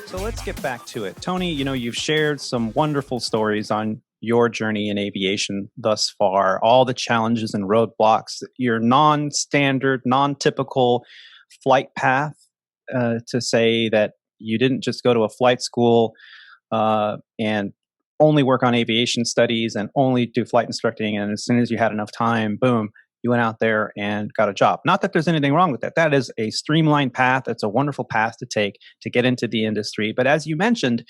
So let's get back to it. Tony, you've shared some wonderful stories on your journey in aviation thus far, all the challenges and roadblocks, your non-standard, non-typical flight path, to say that you didn't just go to a flight school and only work on aviation studies and only do flight instructing. And as soon as you had enough time, boom, you went out there and got a job. Not that there's anything wrong with that. That is a streamlined path. It's a wonderful path to take to get into the industry. But as you mentioned,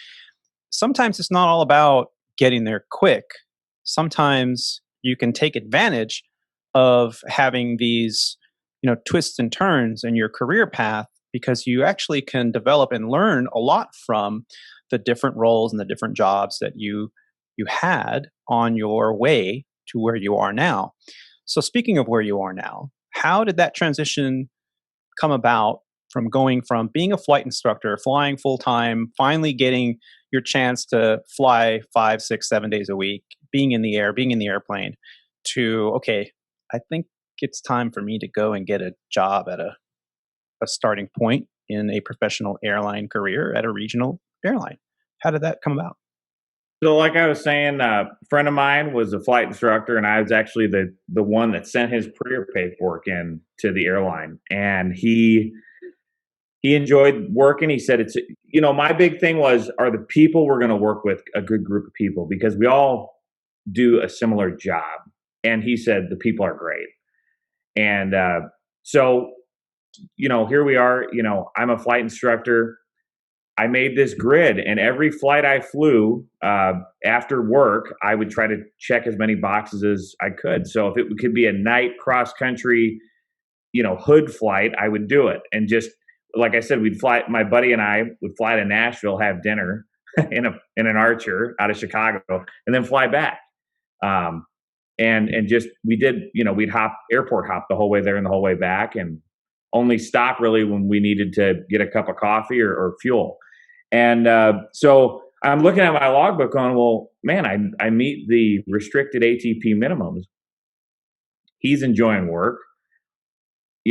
sometimes it's not all about getting there quick. Sometimes you can take advantage of having these, twists and turns in your career path, because you actually can develop and learn a lot from the different roles and the different jobs that you had on your way to where you are now. So speaking of where you are now, how did that transition come about from going from being a flight instructor, flying full time, finally getting your chance to fly 5, 6, 7 days a week, being in the air, being in the airplane, to, okay, I think it's time for me to go and get a job at a starting point in a professional airline career at a regional airline? How did that come about? So like I was saying, a friend of mine was a flight instructor, and I was actually the one that sent his career paperwork in to the airline. And he enjoyed working. He said, my big thing was, are the people we're going to work with a good group of people? Because we all do a similar job. And he said, the people are great. And so, here we are, I'm a flight instructor. I made this grid, and every flight I flew after work, I would try to check as many boxes as I could. So if it could be a night cross country, hood flight, I would do it. And just like I said, my buddy and I would fly to Nashville, have dinner in an Archer out of Chicago, and then fly back. And just we'd airport hop the whole way there and the whole way back, and only stop really when we needed to get a cup of coffee or fuel. And so I'm looking at my logbook going, well, man, I meet the restricted ATP minimums. He's enjoying work.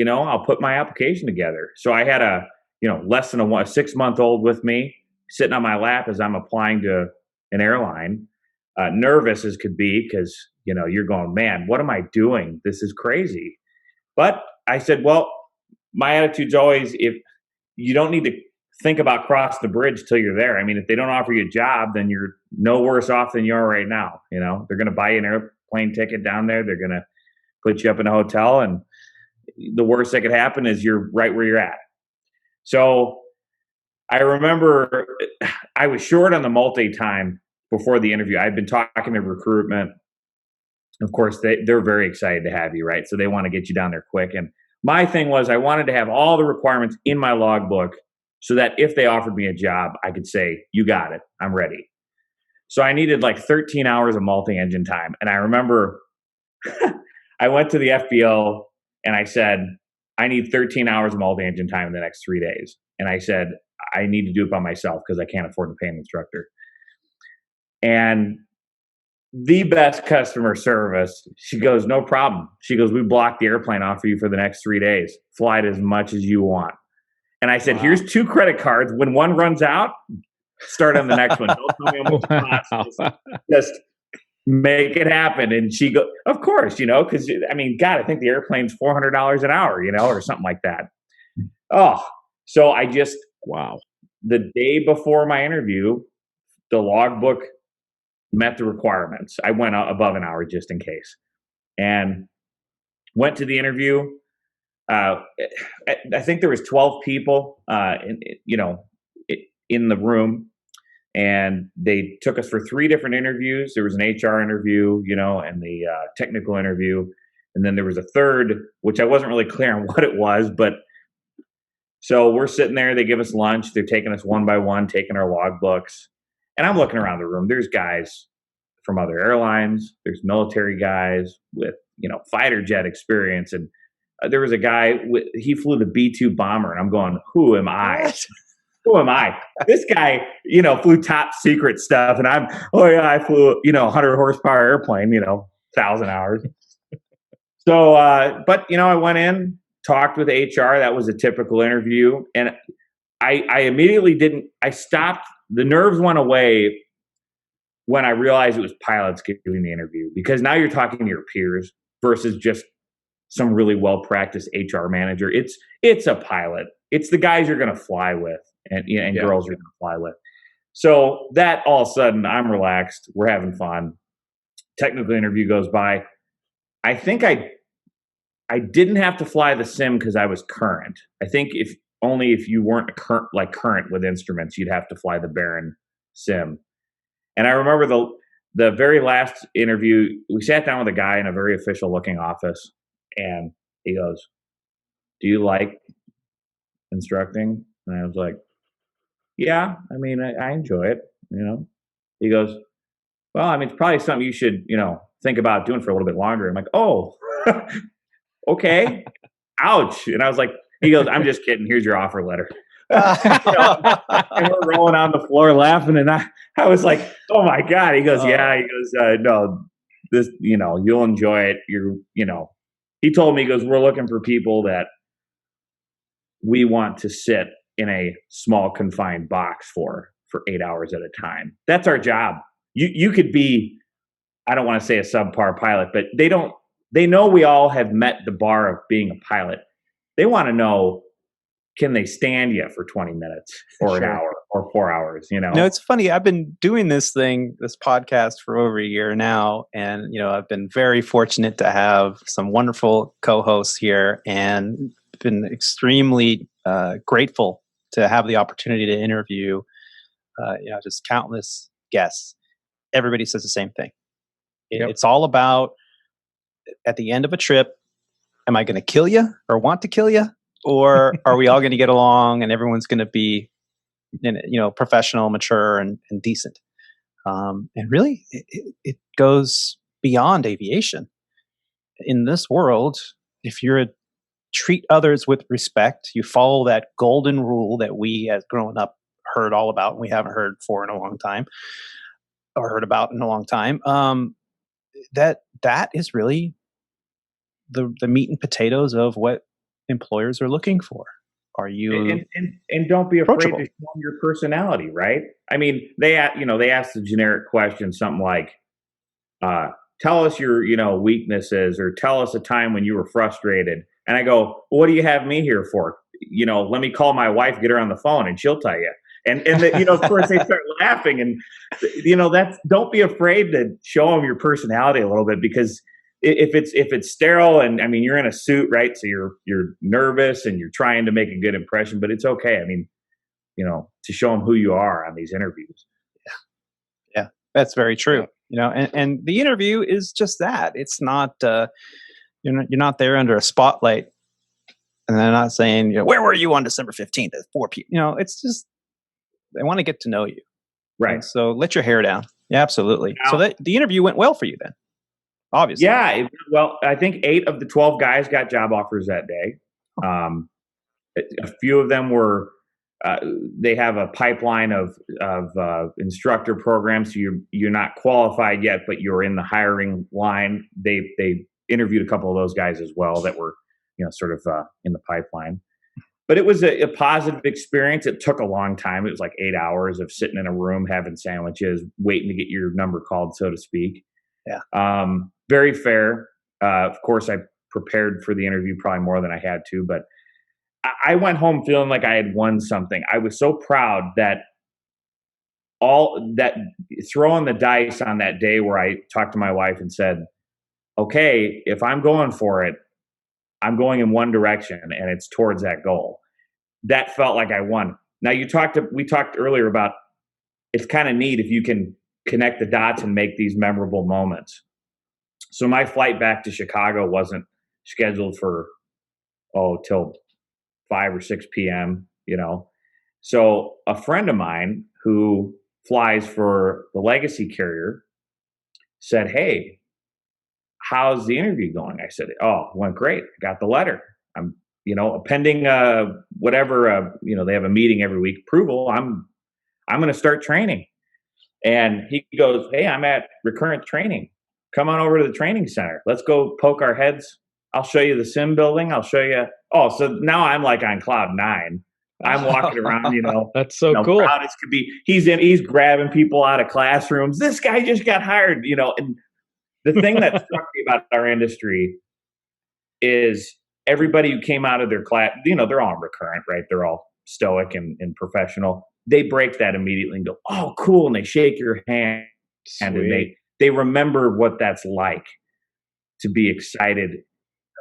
I'll put my application together. So I had a less than a 6-month-old with me sitting on my lap as I'm applying to an airline, nervous as could be, because, you're going, man, what am I doing? This is crazy. But I said, well, my attitude's always, if you don't need to think about cross the bridge till you're there. I mean, if they don't offer you a job, then you're no worse off than you are right now. They're going to buy you an airplane ticket down there. They're going to put you up in a hotel, and the worst that could happen is you're right where you're at. So I remember I was short on the multi time before the interview. I'd been talking to recruitment. Of course, they're very excited to have you, right? So they want to get you down there quick. And my thing was, I wanted to have all the requirements in my logbook so that if they offered me a job, I could say, you got it, I'm ready. So I needed like 13 hours of multi-engine time. And I remember I went to the FBO and I said, I need 13 hours of multi-engine time in the next 3 days. And I said, I need to do it by myself because I can't afford to pay an instructor. And the best customer service, she goes, no problem. She goes, we blocked the airplane off for you for the next 3 days. Fly it as much as you want. And I said, wow. Here's 2 credit cards. When one runs out, start on the next one. Don't tell me how much it costs. Just make it happen. And she goes, of course, because, I mean, God, I think the airplane's $400 an hour, or something like that. Oh, so wow. The day before my interview, the logbook met the requirements. I went above an hour just in case, and went to the interview. I think there was 12 people, in the room, and they took us for 3 different interviews. There was an HR interview, and the technical interview, and then there was a third, which I wasn't really clear on what it was. But so we're sitting there. They give us lunch. They're taking us one by one, taking our logbooks, and I'm looking around the room. There's guys from other airlines. There's military guys with fighter jet experience, and there was a guy, he flew the B-2 bomber, and I'm going, who am I? What? Who am I? This guy, flew top secret stuff, and I flew, 100 horsepower airplane, 1,000 hours. So, but, I went in, talked with HR. That was a typical interview. And I immediately I stopped. The nerves went away when I realized it was pilots giving the interview, because now you're talking to your peers versus just some really well-practiced HR manager. It's a pilot. It's the guys you're going to fly with and girls you're going to fly with. So that all of a sudden I'm relaxed. We're having fun. Technical interview goes by. I think I didn't have to fly the sim because I was current. I think if you weren't current with instruments, you'd have to fly the Baron sim. And I remember the very last interview, we sat down with a guy in a very official looking office, and he goes, "Do you like instructing?" And I was like, "Yeah, I mean, I enjoy it, you know." He goes, "Well, I mean, it's probably something you should, think about doing for a little bit longer." I'm like, "Oh, okay, ouch." And I was like, he goes, "I'm just kidding. Here's your offer letter." And we're rolling on the floor laughing, and I was like, "Oh my God." He goes, "Yeah." He goes, "No, this, you'll enjoy it. He told me, he goes, "We're looking for people that we want to sit in a small confined box for 8 hours at a time. That's our job. You could be, I don't want to say a subpar pilot, but they know we all have met the bar of being a pilot. They want to know, can they stand you for 20 minutes or an hour or 4 hours, It's funny. I've been doing this podcast for over a year now. And, I've been very fortunate to have some wonderful co-hosts here and been extremely grateful to have the opportunity to interview, just countless guests. Everybody says the same thing. It's all about, at the end of a trip, am I going to kill you or want to kill you? Or are we all going to get along and everyone's going to be, professional, mature, and decent? And really, it goes beyond aviation. In this world, if you're treat others with respect, you follow that golden rule that we, as growing up, heard all about, and we haven't heard for in a long time, or heard about in a long time. That is really the meat and potatoes of what employers are looking for. Are you and don't be afraid to show them your personality, right? I mean, they ask the generic question, something like, "Tell us your weaknesses," or "Tell us a time when you were frustrated." And I go, "Well, what do you have me here for? Let me call my wife, get her on the phone, and she'll tell you." And of course they start laughing, and don't be afraid to show them your personality a little bit, because if it's sterile, and I mean, you're in a suit, right? So you're nervous and you're trying to make a good impression, but it's okay. I mean, to show them who you are on these interviews. Yeah, that's very true. And the interview is just that. It's not, you're not there under a spotlight, and they're not saying, "Where were you on December 15th at 4 p.m.?" It's just, they want to get to know you. Right. And so let your hair down. Yeah, absolutely. So that the interview went well for you then, obviously. Yeah. Well, I think 8 of the 12 guys got job offers that day. A few of them were, they have a pipeline of instructor programs. So you're not qualified yet, but you're in the hiring line. They interviewed a couple of those guys as well that were, sort of in the pipeline. But it was a positive experience. It took a long time. It was like 8 hours of sitting in a room, having sandwiches, waiting to get your number called, so to speak. Yeah. Very fair. Of course, I prepared for the interview probably more than I had to, but I went home feeling like I had won something. I was so proud that throwing the dice on that day where I talked to my wife and said, "Okay, if I'm going for it, I'm going in one direction, and it's towards that goal." That felt like I won. Now we talked earlier about, it's kind of neat if you can connect the dots and make these memorable moments. So my flight back to Chicago wasn't scheduled for, till 5 or 6 p.m., So a friend of mine who flies for the legacy carrier said, "Hey, how's the interview going?" I said, "Oh, it went great. I got the letter. I'm, pending whatever, they have a meeting every week, approval. I'm going to start training." And he goes, "Hey, I'm at recurrent training. Come on over to the training center. Let's go poke our heads. I'll show you the sim building. I'll show you." Oh, so now I'm like on cloud 9. I'm walking around, That's so cool. proud as could be. He's grabbing people out of classrooms. This guy just got hired, and the thing that struck me about our industry is everybody who came out of their class, they're all recurrent, right? They're all stoic and professional. They break that immediately and go, oh, cool. And they shake your hand. Sweet. And they remember what that's like to be excited.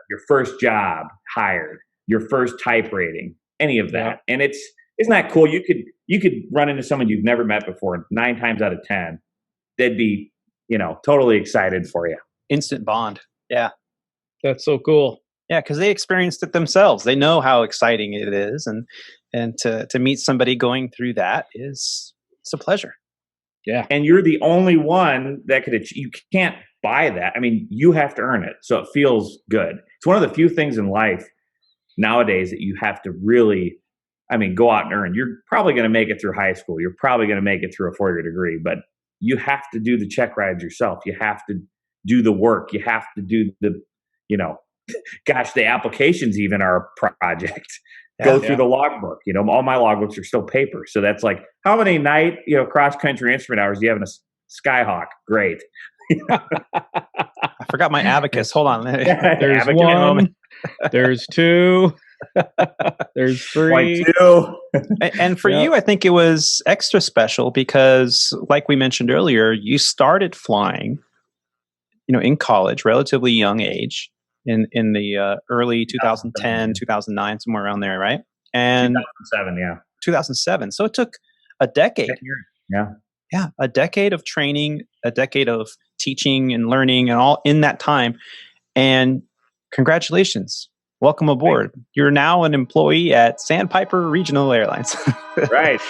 Your first job hired, your first type rating, any of that. Yeah. And isn't that cool? You could run into someone you've never met before, and 9 times out of 10, they'd be, totally excited for you. Instant bond. Yeah. That's so cool. Yeah, because they experienced it themselves. They know how exciting it is, and to meet somebody going through that it's a pleasure. Yeah. And you're the only one that could achieve. You can't buy that. I mean, you have to earn it. So it feels good. It's one of the few things in life nowadays that you have to really, go out and earn. You're probably going to make it through high school. You're probably going to make it through a 4-year degree, but you have to do the check rides yourself. You have to do the work. You have to do the, gosh, the applications even are a project. Go through the logbook. All my logbooks are still paper. So that's like, how many night, cross-country instrument hours do you have in a Skyhawk? Great. I forgot my abacus. Hold on. There's abacus. 1. There's 2. There's 3. 2. And for you, I think it was extra special because, like we mentioned earlier, you started flying, in college, relatively young age. In the early 2010, 2009, somewhere around there, right? And 2007, yeah. 2007. So it took a decade. 10 years. Yeah. Yeah, a decade of training, a decade of teaching and learning, and all in that time. And congratulations. Welcome aboard. You're now an employee at SandPiper Regional Airlines. Right.